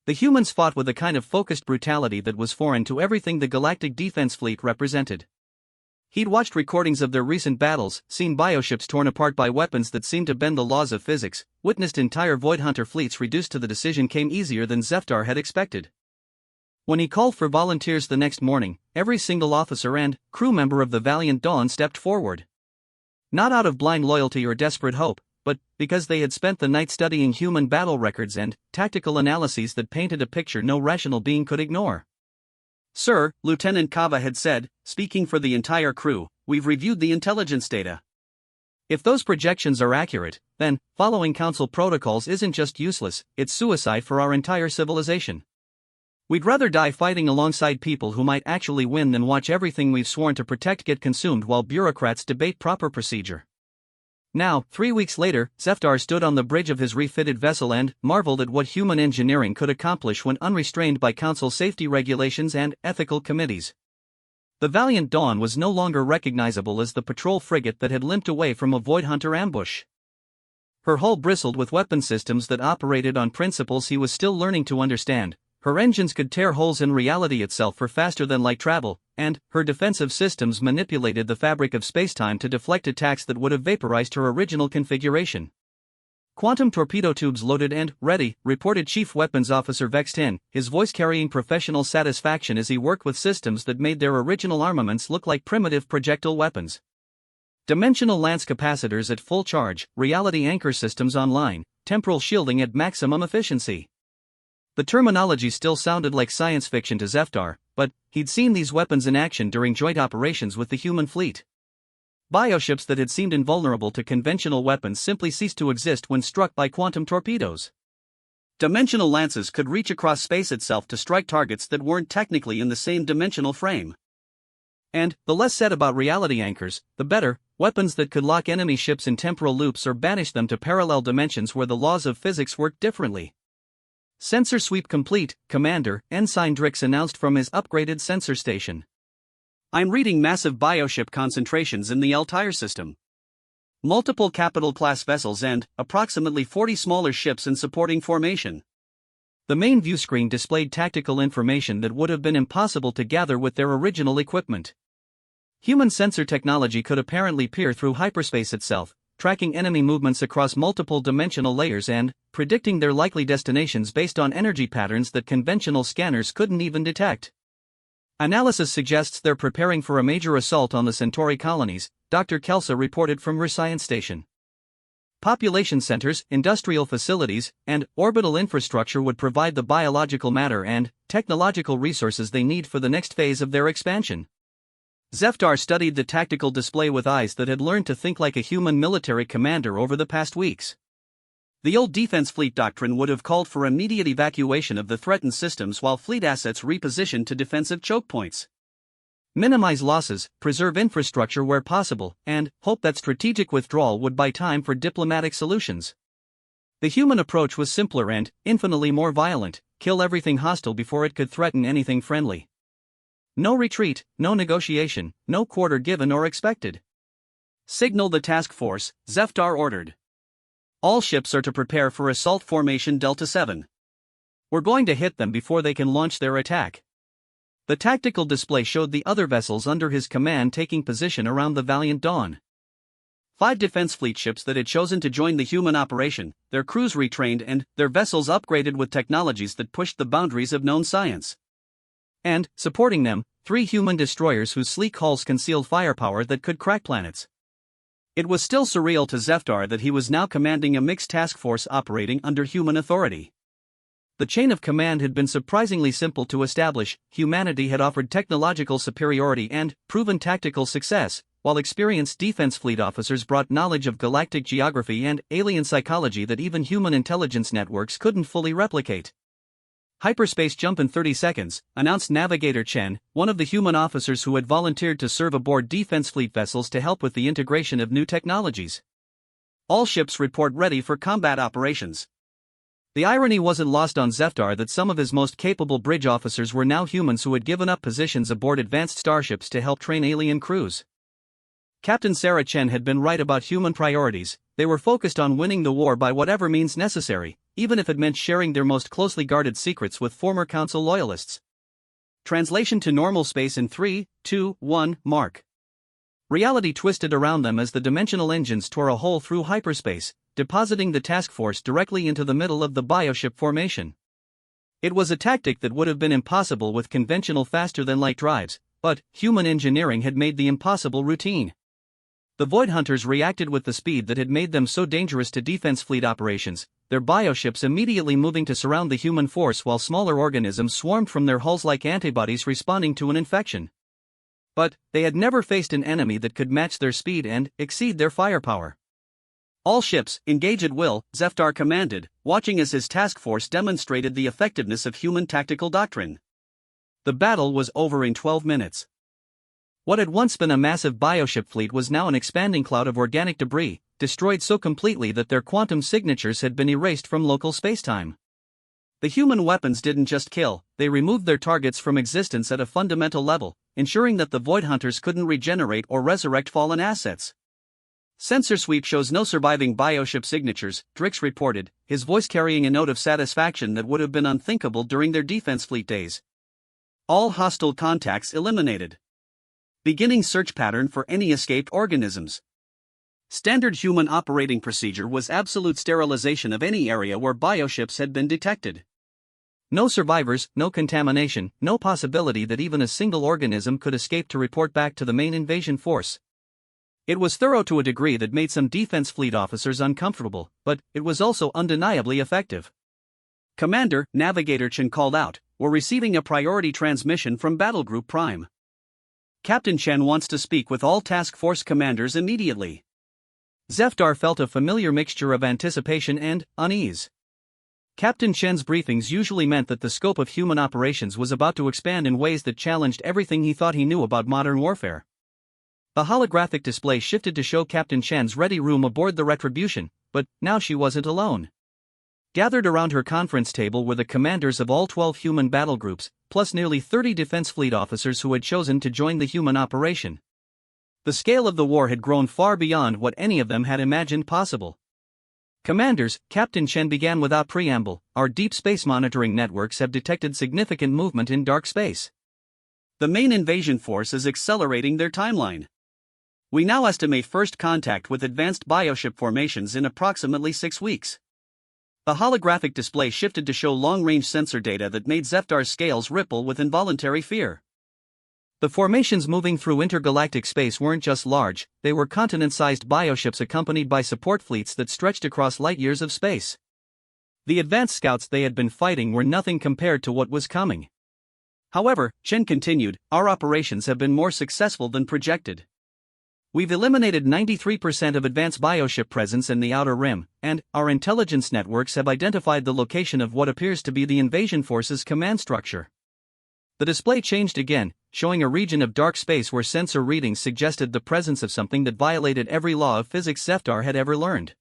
The humans fought with a kind of focused brutality that was foreign to everything the Galactic Defense Fleet represented. He'd watched recordings of their recent battles, seen bioships torn apart by weapons that seemed to bend the laws of physics, witnessed entire Void Hunter fleets reduced to the decision came easier than Zeftar had expected. When he called for volunteers the next morning, every single officer and crew member of the Valiant Dawn stepped forward. Not out of blind loyalty or desperate hope, but because they had spent the night studying human battle records and tactical analyses that painted a picture no rational being could ignore. "Sir," Lieutenant Kava had said, speaking for the entire crew, "we've reviewed the intelligence data. If those projections are accurate, then following Council protocols isn't just useless, it's suicide for our entire civilization. We'd rather die fighting alongside people who might actually win than watch everything we've sworn to protect get consumed while bureaucrats debate proper procedure. Now, 3 weeks later, Zeftar stood on the bridge of his refitted vessel and marveled at what human engineering could accomplish when unrestrained by Council safety regulations and ethical committees. The Valiant Dawn was no longer recognizable as the patrol frigate that had limped away from a Void Hunter ambush. Her hull bristled with weapon systems that operated on principles he was still learning to understand. Her engines could tear holes in reality itself for faster-than-light travel, and her defensive systems manipulated the fabric of spacetime to deflect attacks that would have vaporized her original configuration. "Quantum torpedo tubes loaded and ready," reported Chief Weapons Officer Vex 10, his voice carrying professional satisfaction as he worked with systems that made their original armaments look like primitive projectile weapons. Dimensional lance capacitors at full charge, reality anchor systems online, temporal shielding at maximum efficiency. The terminology still sounded like science fiction to Zeftar, but he'd seen these weapons in action during joint operations with the human fleet. Bioships that had seemed invulnerable to conventional weapons simply ceased to exist when struck by quantum torpedoes. Dimensional lances could reach across space itself to strike targets that weren't technically in the same dimensional frame. And the less said about reality anchors, the better. Weapons that could lock enemy ships in temporal loops or banish them to parallel dimensions where the laws of physics worked differently. "Sensor sweep complete," Commander Ensign Drix announced from his upgraded sensor station. "I'm reading massive bioship concentrations in the Altair system. Multiple capital-class vessels and approximately 40 smaller ships in supporting formation." The main viewscreen displayed tactical information that would have been impossible to gather with their original equipment. Human sensor technology could apparently peer through hyperspace itself, tracking enemy movements across multiple dimensional layers and predicting their likely destinations based on energy patterns that conventional scanners couldn't even detect. "Analysis suggests they're preparing for a major assault on the Centauri colonies," Dr. Kelsa reported from her science station. "Population centers, industrial facilities, and orbital infrastructure would provide the biological matter and technological resources they need for the next phase of their expansion." Zeftar studied the tactical display with eyes that had learned to think like a human military commander over the past weeks. The old defense fleet doctrine would have called for immediate evacuation of the threatened systems while fleet assets repositioned to defensive choke points. Minimize losses, preserve infrastructure where possible, and hope that strategic withdrawal would buy time for diplomatic solutions. The human approach was simpler and infinitely more violent: kill everything hostile before it could threaten anything friendly. No retreat, no negotiation, no quarter given or expected. "Signal the task force," Zeftar ordered. "All ships are to prepare for assault formation Delta 7. We're going to hit them before they can launch their attack." The tactical display showed the other vessels under his command taking position around the Valiant Dawn. 5 defense fleet ships that had chosen to join the human operation, their crews retrained and their vessels upgraded with technologies that pushed the boundaries of known science. And, supporting them, 3 human destroyers whose sleek hulls concealed firepower that could crack planets. It was still surreal to Zeftar that he was now commanding a mixed task force operating under human authority. The chain of command had been surprisingly simple to establish. Humanity had offered technological superiority and proven tactical success, while experienced defense fleet officers brought knowledge of galactic geography and alien psychology that even human intelligence networks couldn't fully replicate. "Hyperspace jump in 30 seconds, announced Navigator Chen, one of the human officers who had volunteered to serve aboard defense fleet vessels to help with the integration of new technologies. "All ships report ready for combat operations." The irony wasn't lost on Zeftar that some of his most capable bridge officers were now humans who had given up positions aboard advanced starships to help train alien crews. Captain Sarah Chen had been right about human priorities. They were focused on winning the war by whatever means necessary, even if it meant sharing their most closely guarded secrets with former Council loyalists. Translation to normal space in 3, 2, 1, mark. Reality twisted around them as the dimensional engines tore a hole through hyperspace, depositing the task force directly into the middle of the bioship formation. It was a tactic that would have been impossible with conventional faster-than-light drives, but human engineering had made the impossible routine. The Void Hunters reacted with the speed that had made them so dangerous to defense fleet operations, their bioships immediately moving to surround the human force while smaller organisms swarmed from their hulls like antibodies responding to an infection. But they had never faced an enemy that could match their speed and exceed their firepower. "All ships, engage at will," Zeftar commanded, watching as his task force demonstrated the effectiveness of human tactical doctrine. The battle was over in 12 minutes. What had once been a massive bioship fleet was now an expanding cloud of organic debris, destroyed so completely that their quantum signatures had been erased from local spacetime. The human weapons didn't just kill, they removed their targets from existence at a fundamental level, ensuring that the Void Hunters couldn't regenerate or resurrect fallen assets. "Sensor sweep shows no surviving bioship signatures," Drix reported, his voice carrying a note of satisfaction that would have been unthinkable during their defense fleet days. "All hostile contacts eliminated. Beginning search pattern for any escaped organisms." Standard human operating procedure was absolute sterilization of any area where bioships had been detected. No survivors, no contamination, no possibility that even a single organism could escape to report back to the main invasion force. It was thorough to a degree that made some defense fleet officers uncomfortable, but it was also undeniably effective. "Commander," Navigator Chen called out, "we're receiving a priority transmission from Battle Group Prime. Captain Chen wants to speak with all task force commanders immediately." Zeftar felt a familiar mixture of anticipation and unease. Captain Chen's briefings usually meant that the scope of human operations was about to expand in ways that challenged everything he thought he knew about modern warfare. The holographic display shifted to show Captain Chen's ready room aboard the Retribution, but now she wasn't alone. Gathered around her conference table were the commanders of all 12 human battle groups, plus nearly 30 defense fleet officers who had chosen to join the human operation. The scale of the war had grown far beyond what any of them had imagined possible. "Commanders," Captain Chen began without preamble, "our deep space monitoring networks have detected significant movement in dark space. The main invasion force is accelerating their timeline. We now estimate first contact with advanced bioship formations in approximately 6 weeks. The holographic display shifted to show long-range sensor data that made Zeftar's scales ripple with involuntary fear. The formations moving through intergalactic space weren't just large, they were continent-sized bioships accompanied by support fleets that stretched across light-years of space. The advanced scouts they had been fighting were nothing compared to what was coming. However, Chen continued, "Our operations have been more successful than projected. We've eliminated 93% of advanced bioship presence in the outer rim, and our intelligence networks have identified the location of what appears to be the invasion force's command structure." The display changed again, showing a region of dark space where sensor readings suggested the presence of something that violated every law of physics Zeftar had ever learned.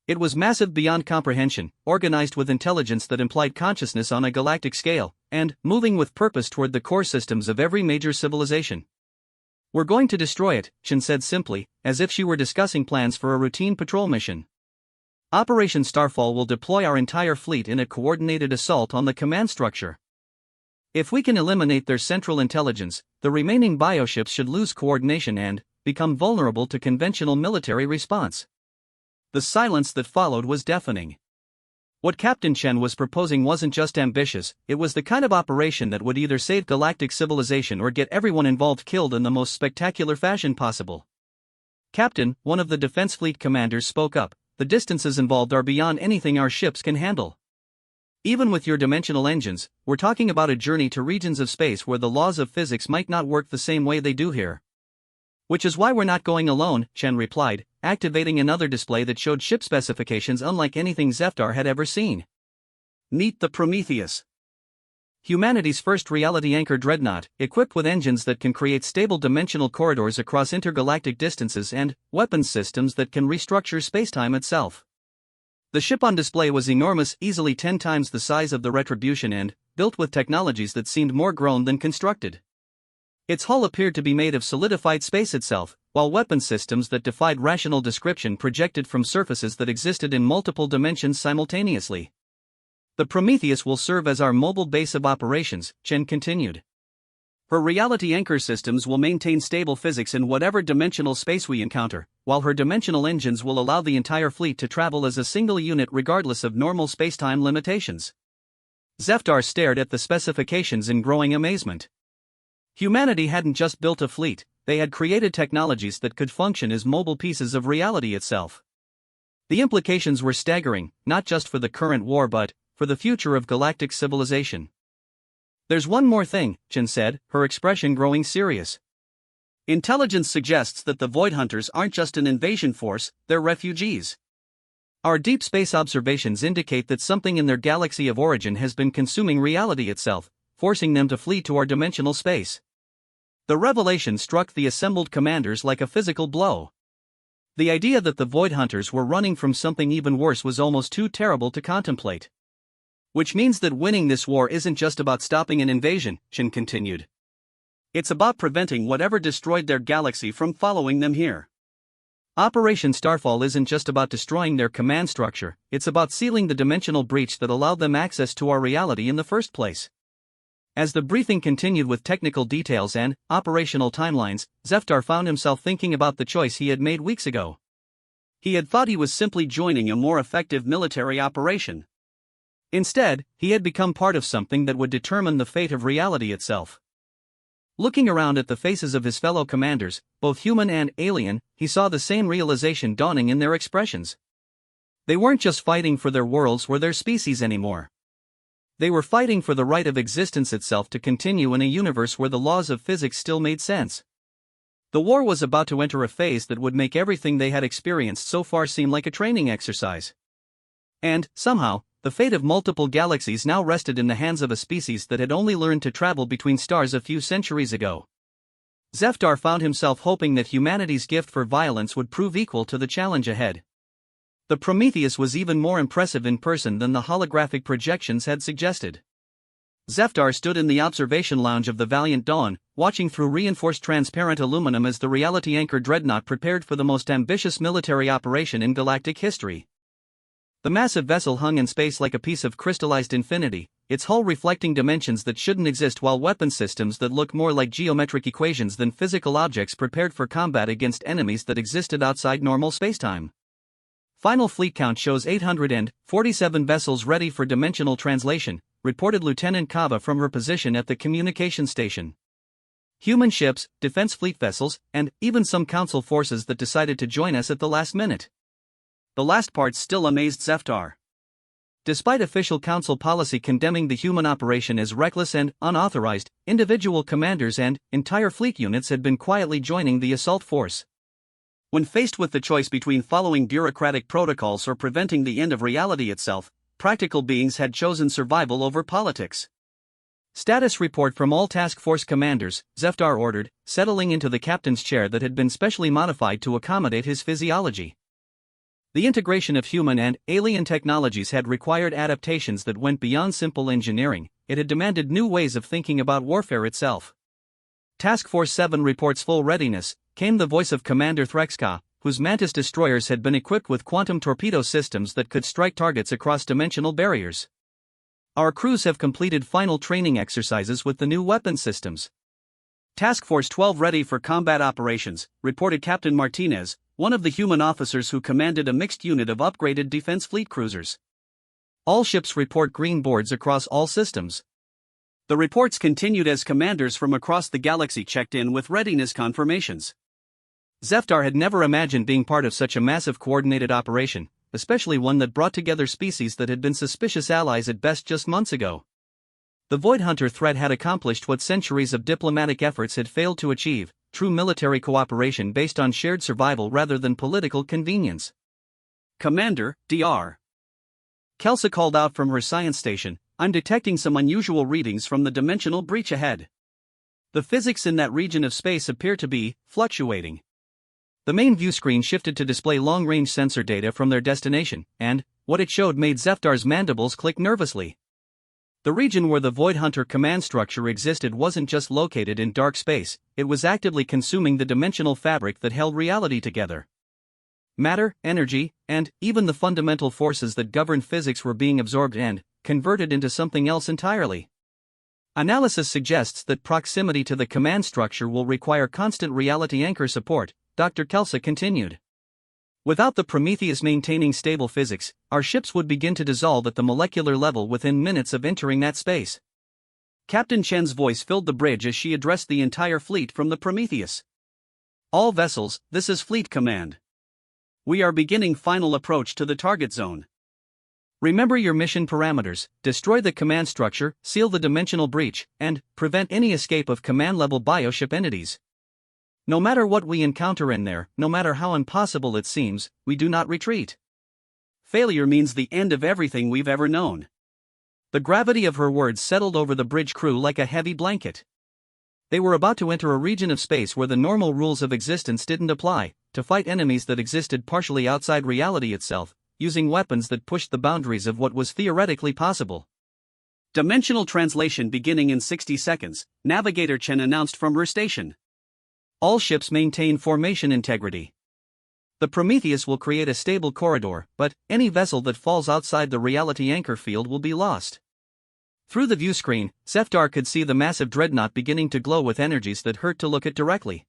It was massive beyond comprehension, organized with intelligence that implied consciousness on a galactic scale, and moving with purpose toward the core systems of every major civilization. "We're going to destroy it," Chen said simply, as if she were discussing plans for a routine patrol mission. "Operation Starfall will deploy our entire fleet in a coordinated assault on the command structure. If we can eliminate their central intelligence, the remaining bioships should lose coordination and become vulnerable to conventional military response." The silence that followed was deafening. What Captain Chen was proposing wasn't just ambitious, it was the kind of operation that would either save galactic civilization or get everyone involved killed in the most spectacular fashion possible. "Captain," one of the defense fleet commanders spoke up, "the distances involved are beyond anything our ships can handle. Even with your dimensional engines, we're talking about a journey to regions of space where the laws of physics might not work the same way they do here." "Which is why we're not going alone," Chen replied, activating another display that showed ship specifications unlike anything Zeftar had ever seen. "Meet the Prometheus. Humanity's first reality-anchor dreadnought, equipped with engines that can create stable dimensional corridors across intergalactic distances and weapons systems that can restructure spacetime itself." The ship on display was enormous, easily 10 times the size of the Retribution and built with technologies that seemed more grown than constructed. Its hull appeared to be made of solidified space itself, while weapon systems that defied rational description projected from surfaces that existed in multiple dimensions simultaneously. "The Prometheus will serve as our mobile base of operations," Chen continued. "Her reality anchor systems will maintain stable physics in whatever dimensional space we encounter, while her dimensional engines will allow the entire fleet to travel as a single unit regardless of normal spacetime limitations." Zeftar stared at the specifications in growing amazement. Humanity hadn't just built a fleet, they had created technologies that could function as mobile pieces of reality itself. The implications were staggering, not just for the current war but for the future of galactic civilization. "There's one more thing," Chen said, her expression growing serious. Intelligence suggests that the Void Hunters aren't just an invasion force, they're refugees. Our deep space observations indicate that something in their galaxy of origin has been consuming reality itself, forcing them to flee to our dimensional space. The revelation struck the assembled commanders like a physical blow. The idea that the Void Hunters were running from something even worse was almost too terrible to contemplate. Which means that winning this war isn't just about stopping an invasion, Shin continued. It's about preventing whatever destroyed their galaxy from following them here. Operation Starfall isn't just about destroying their command structure, it's about sealing the dimensional breach that allowed them access to our reality in the first place. As the briefing continued with technical details and operational timelines, Zeftar found himself thinking about the choice he had made weeks ago. He had thought he was simply joining a more effective military operation. Instead, he had become part of something that would determine the fate of reality itself. Looking around at the faces of his fellow commanders, both human and alien, he saw the same realization dawning in their expressions. They weren't just fighting for their worlds or their species anymore. They were fighting for the right of existence itself to continue in a universe where the laws of physics still made sense. The war was about to enter a phase that would make everything they had experienced so far seem like a training exercise. And, somehow, the fate of multiple galaxies now rested in the hands of a species that had only learned to travel between stars a few centuries ago. Zeftar found himself hoping that humanity's gift for violence would prove equal to the challenge ahead. The Prometheus was even more impressive in person than the holographic projections had suggested. Zeftar stood in the observation lounge of the Valiant Dawn, watching through reinforced transparent aluminum as the reality anchor dreadnought prepared for the most ambitious military operation in galactic history. The massive vessel hung in space like a piece of crystallized infinity, its hull reflecting dimensions that shouldn't exist, while weapon systems that look more like geometric equations than physical objects prepared for combat against enemies that existed outside normal spacetime. Final fleet count shows 847 vessels ready for dimensional translation, reported Lieutenant Kava from her position at the communication station. Human ships, defense fleet vessels, and even some council forces that decided to join us at the last minute. The last part still amazed Zeftar. Despite official council policy condemning the human operation as reckless and unauthorized, individual commanders and entire fleet units had been quietly joining the assault force. When faced with the choice between following bureaucratic protocols or preventing the end of reality itself, practical beings had chosen survival over politics. Status report from all task force commanders, Zeftar ordered, settling into the captain's chair that had been specially modified to accommodate his physiology. The integration of human and alien technologies had required adaptations that went beyond simple engineering. It had demanded new ways of thinking about warfare itself. Task Force 7 reports full readiness, came the voice of Commander Threxka, whose Mantis destroyers had been equipped with quantum torpedo systems that could strike targets across dimensional barriers. Our crews have completed final training exercises with the new weapon systems. Task Force 12 ready for combat operations, reported Captain Martinez, one of the human officers who commanded a mixed unit of upgraded defense fleet cruisers. All ships report green boards across all systems. The reports continued as commanders from across the galaxy checked in with readiness confirmations. Zeftar had never imagined being part of such a massive coordinated operation, especially one that brought together species that had been suspicious allies at best just months ago. The Void Hunter threat had accomplished what centuries of diplomatic efforts had failed to achieve: true military cooperation based on shared survival rather than political convenience. Commander, Dr. Kelsa called out from her science station, "I'm detecting some unusual readings from the dimensional breach ahead. The physics in that region of space appear to be fluctuating." The main view screen shifted to display long-range sensor data from their destination, and what it showed made Zeftar's mandibles click nervously. The region where the Void Hunter command structure existed wasn't just located in dark space, it was actively consuming the dimensional fabric that held reality together. Matter, energy, and even the fundamental forces that govern physics were being absorbed and converted into something else entirely. Analysis suggests that proximity to the command structure will require constant reality anchor support, Dr. Kelsa continued. Without the Prometheus maintaining stable physics, our ships would begin to dissolve at the molecular level within minutes of entering that space. Captain Chen's voice filled the bridge as she addressed the entire fleet from the Prometheus. "All vessels, this is Fleet Command. We are beginning final approach to the target zone. Remember your mission parameters: destroy the command structure, seal the dimensional breach, and prevent any escape of command-level bioship entities. No matter what we encounter in there, no matter how impossible it seems, we do not retreat. Failure means the end of everything we've ever known. The gravity of her words settled over the bridge crew like a heavy blanket. They were about to enter a region of space where the normal rules of existence didn't apply, to fight enemies that existed partially outside reality itself, using weapons that pushed the boundaries of what was theoretically possible. Dimensional translation beginning in 60 seconds, Navigator Chen announced from her station. All ships maintain formation integrity. The Prometheus will create a stable corridor, but any vessel that falls outside the reality anchor field will be lost. Through the view screen, Zefdar could see the massive dreadnought beginning to glow with energies that hurt to look at directly.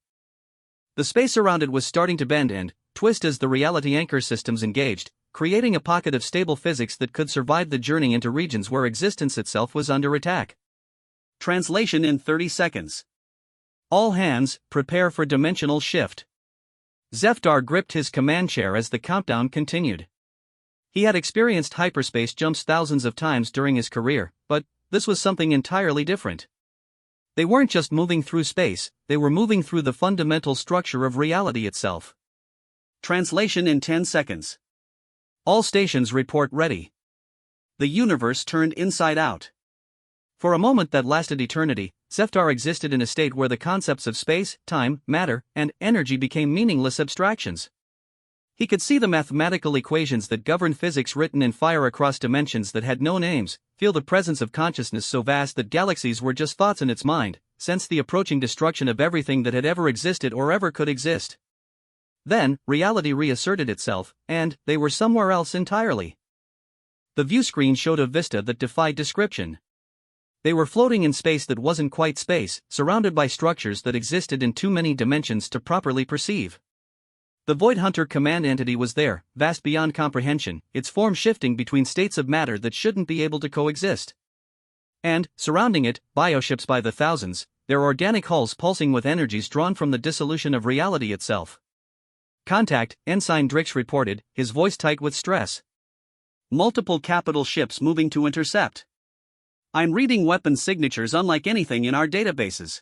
The space around it was starting to bend and twist as the reality anchor systems engaged, creating a pocket of stable physics that could survive the journey into regions where existence itself was under attack. Translation in 30 seconds. All hands, prepare for dimensional shift. Zefdar gripped his command chair as the countdown continued. He had experienced hyperspace jumps thousands of times during his career, but this was something entirely different. They weren't just moving through space, they were moving through the fundamental structure of reality itself. Translation in 10 seconds. All stations report ready. The universe turned inside out. For a moment that lasted eternity, Zefdar existed in a state where the concepts of space, time, matter, and energy became meaningless abstractions. He could see the mathematical equations that govern physics written in fire across dimensions that had no names, feel the presence of consciousness so vast that galaxies were just thoughts in its mind, sense the approaching destruction of everything that had ever existed or ever could exist. Then, reality reasserted itself, and they were somewhere else entirely. The view screen showed a vista that defied description. They were floating in space that wasn't quite space, surrounded by structures that existed in too many dimensions to properly perceive. The Void Hunter command entity was there, vast beyond comprehension, its form shifting between states of matter that shouldn't be able to coexist. And, surrounding it, bioships by the thousands, their organic hulls pulsing with energies drawn from the dissolution of reality itself. Contact, Ensign Drix reported, his voice tight with stress. Multiple capital ships moving to intercept. I'm reading weapon signatures unlike anything in our databases.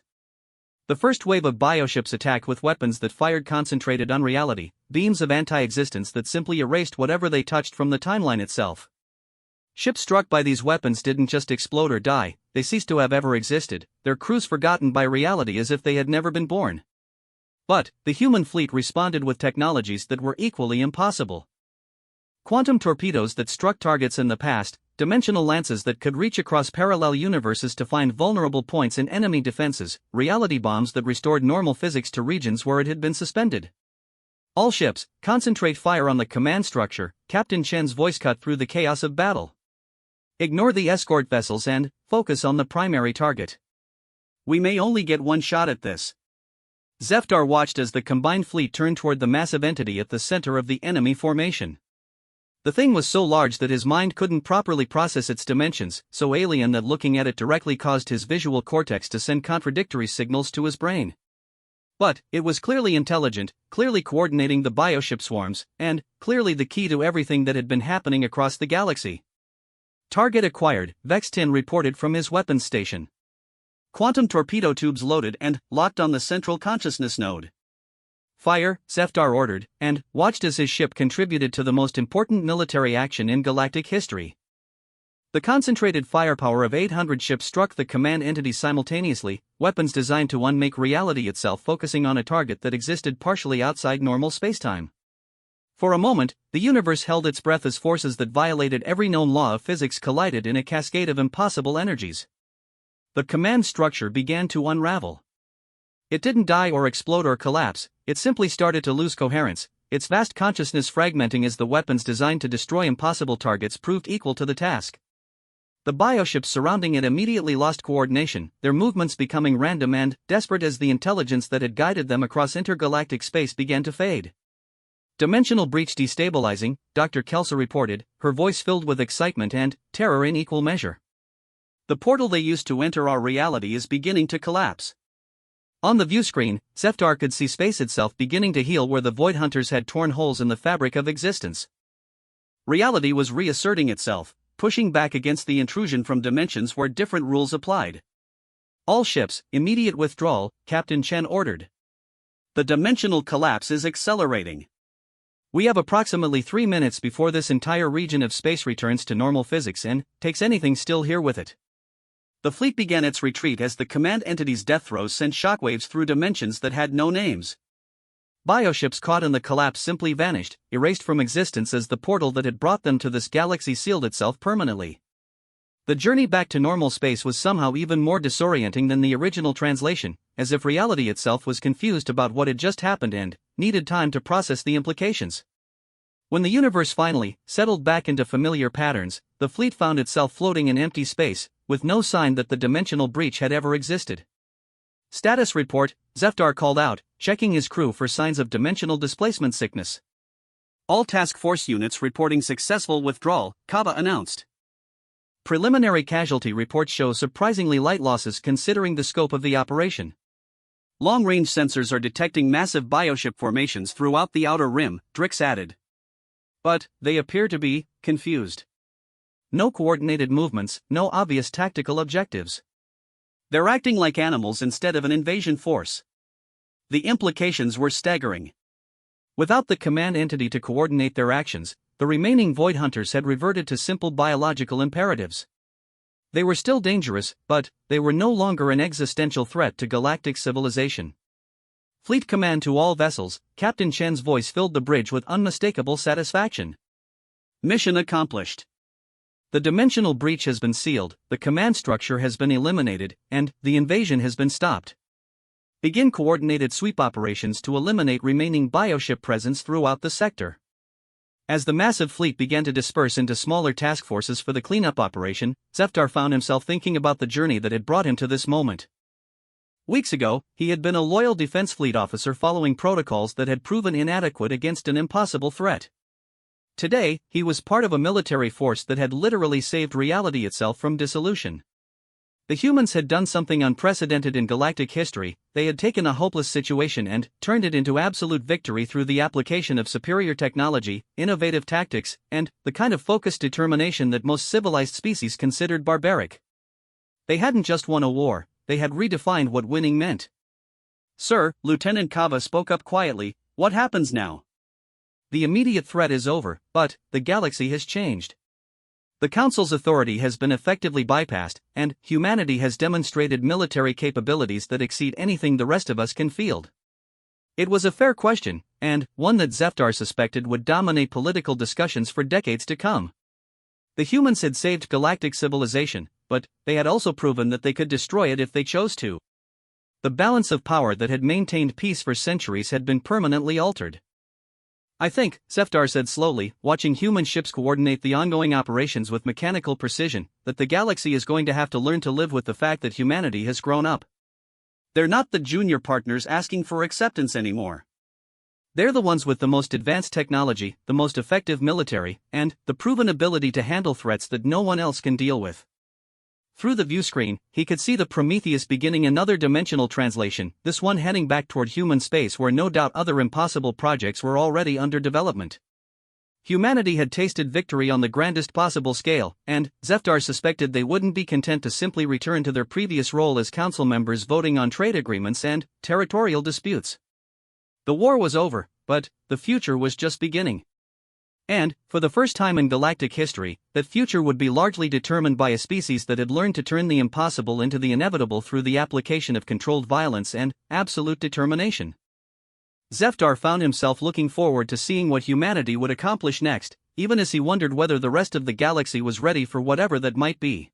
The first wave of bioships attacked with weapons that fired concentrated unreality, beams of anti-existence that simply erased whatever they touched from the timeline itself. Ships struck by these weapons didn't just explode or die, they ceased to have ever existed, their crews forgotten by reality as if they had never been born. But, the human fleet responded with technologies that were equally impossible. Quantum torpedoes that struck targets in the past, dimensional lances that could reach across parallel universes to find vulnerable points in enemy defenses, reality bombs that restored normal physics to regions where it had been suspended. All ships, concentrate fire on the command structure, Captain Chen's voice cut through the chaos of battle. Ignore the escort vessels and focus on the primary target. We may only get one shot at this. Zefdar watched as the combined fleet turned toward the massive entity at the center of the enemy formation. The thing was so large that his mind couldn't properly process its dimensions, so alien that looking at it directly caused his visual cortex to send contradictory signals to his brain. But it was clearly intelligent, clearly coordinating the bioship swarms, and clearly the key to everything that had been happening across the galaxy. Target acquired, Vextin reported from his weapons station. Quantum torpedo tubes loaded and locked on the central consciousness node. Fire, Zefdar ordered, and watched as his ship contributed to the most important military action in galactic history. The concentrated firepower of 800 ships struck the command entity simultaneously, weapons designed to unmake reality itself focusing on a target that existed partially outside normal spacetime. For a moment, the universe held its breath as forces that violated every known law of physics collided in a cascade of impossible energies. The command structure began to unravel. It didn't die or explode or collapse, it simply started to lose coherence, its vast consciousness fragmenting as the weapons designed to destroy impossible targets proved equal to the task. The bioships surrounding it immediately lost coordination, their movements becoming random and desperate as the intelligence that had guided them across intergalactic space began to fade. Dimensional breach destabilizing, Dr. Kelso reported, her voice filled with excitement and terror in equal measure. The portal they used to enter our reality is beginning to collapse. On the view screen, Zefdar could see space itself beginning to heal where the Void Hunters had torn holes in the fabric of existence. Reality was reasserting itself, pushing back against the intrusion from dimensions where different rules applied. All ships, immediate withdrawal, Captain Chen ordered. The dimensional collapse is accelerating. We have approximately 3 minutes before this entire region of space returns to normal physics and takes anything still here with it. The fleet began its retreat as the command entity's death throes sent shockwaves through dimensions that had no names. Bioships caught in the collapse simply vanished, erased from existence as the portal that had brought them to this galaxy sealed itself permanently. The journey back to normal space was somehow even more disorienting than the original translation, as if reality itself was confused about what had just happened and needed time to process the implications. When the universe finally settled back into familiar patterns, the fleet found itself floating in empty space, with no sign that the dimensional breach had ever existed. Status report, Zeftar called out, checking his crew for signs of dimensional displacement sickness. All task force units reporting successful withdrawal, Kaba announced. Preliminary casualty reports show surprisingly light losses considering the scope of the operation. Long-range sensors are detecting massive bioship formations throughout the outer rim, Drix added. But they appear to be confused. No coordinated movements, no obvious tactical objectives. They're acting like animals instead of an invasion force. The implications were staggering. Without the command entity to coordinate their actions, the remaining Void Hunters had reverted to simple biological imperatives. They were still dangerous, but they were no longer an existential threat to galactic civilization. Fleet command to all vessels, Captain Chen's voice filled the bridge with unmistakable satisfaction. Mission accomplished. The dimensional breach has been sealed, the command structure has been eliminated, and the invasion has been stopped. Begin coordinated sweep operations to eliminate remaining bioship presence throughout the sector. As the massive fleet began to disperse into smaller task forces for the cleanup operation, Zeftar found himself thinking about the journey that had brought him to this moment. Weeks ago, he had been a loyal defense fleet officer following protocols that had proven inadequate against an impossible threat. Today, he was part of a military force that had literally saved reality itself from dissolution. The humans had done something unprecedented in galactic history. They had taken a hopeless situation and turned it into absolute victory through the application of superior technology, innovative tactics, and the kind of focused determination that most civilized species considered barbaric. They hadn't just won a war, they had redefined what winning meant. "Sir," Lieutenant Kava spoke up quietly, "what happens now?" "The immediate threat is over, but the galaxy has changed. The Council's authority has been effectively bypassed, and humanity has demonstrated military capabilities that exceed anything the rest of us can field." It was a fair question, and one that Zeftar suspected would dominate political discussions for decades to come. The humans had saved galactic civilization, but they had also proven that they could destroy it if they chose to. The balance of power that had maintained peace for centuries had been permanently altered. "I think," Zeftar said slowly, watching human ships coordinate the ongoing operations with mechanical precision, "that the galaxy is going to have to learn to live with the fact that humanity has grown up. They're not the junior partners asking for acceptance anymore. They're the ones with the most advanced technology, the most effective military, and the proven ability to handle threats that no one else can deal with." Through the viewscreen, he could see the Prometheus beginning another dimensional translation, this one heading back toward human space where no doubt other impossible projects were already under development. Humanity had tasted victory on the grandest possible scale, and Zeftar suspected they wouldn't be content to simply return to their previous role as council members voting on trade agreements and territorial disputes. The war was over, but the future was just beginning. And, for the first time in galactic history, that future would be largely determined by a species that had learned to turn the impossible into the inevitable through the application of controlled violence and absolute determination. Zeftar found himself looking forward to seeing what humanity would accomplish next, even as he wondered whether the rest of the galaxy was ready for whatever that might be.